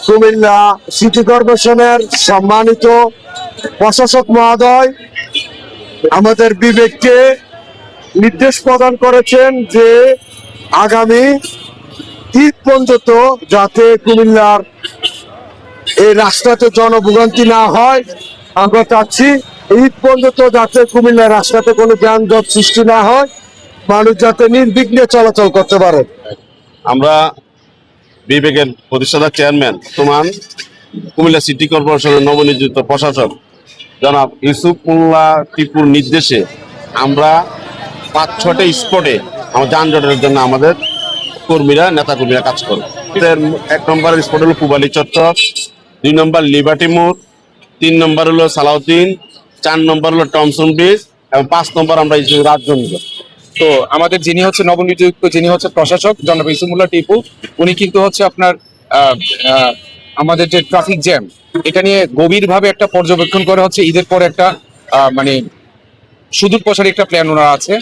Comilla city কর্পোরেশনের সম্মানিত প্রশাসক মহোদয় আমাদের বিবেককে নির্দেশ প্রদান করেছেন যে আগামী ঈদ পর্যন্ত যাতে কুমিল্লার এই রাস্তাতে জনভোগান্তি না হয়, আমরা চাচ্ছি ঈদ পর্যন্ত যাতে কুমিল্লার রাস্তাতে কোনো যানজট সৃষ্টি না হয়, মানুষ যাতে নির্বিঘ্নে চলাচল করতে পারে। আমরা বিবেকের প্রতিষ্ঠাতা চেয়ারম্যান বর্তমান কুমিল্লা সিটি কর্পোরেশনের নবনিযুক্ত প্রশাসক জনাব ইউসুফ মোল্লা টিপুর নির্দেশে আমরা ৫-৬টা স্পটে আমার যানজটের জন্য আমাদের নেতা কর্মীরা কাজ করে। ১ নম্বরের স্পট হলো পুবালি চত্বর, ২ নম্বর লিবার্টি মোড়, ৩ নম্বর হলো সালাউদ্দিন, ৪ নম্বর হলো টমসন ব্রিজ এবং ৫ নম্বর আমরা রাজধানী। তো আমাদের যিনি হচ্ছে নবনিযুক্ত যিনি হচ্ছে প্রশাসক জনাব ইউসুফ মোল্লা টিপু, উনি কিন্তু হচ্ছে আপনার আমাদের যে ট্রাফিক জ্যাম এটা নিয়ে গভীরভাবে একটা পর্যবেক্ষণ করে হচ্ছে ঈদের পরে একটা মানে সুদূর প্রসারী একটা প্ল্যান ওনার আছে।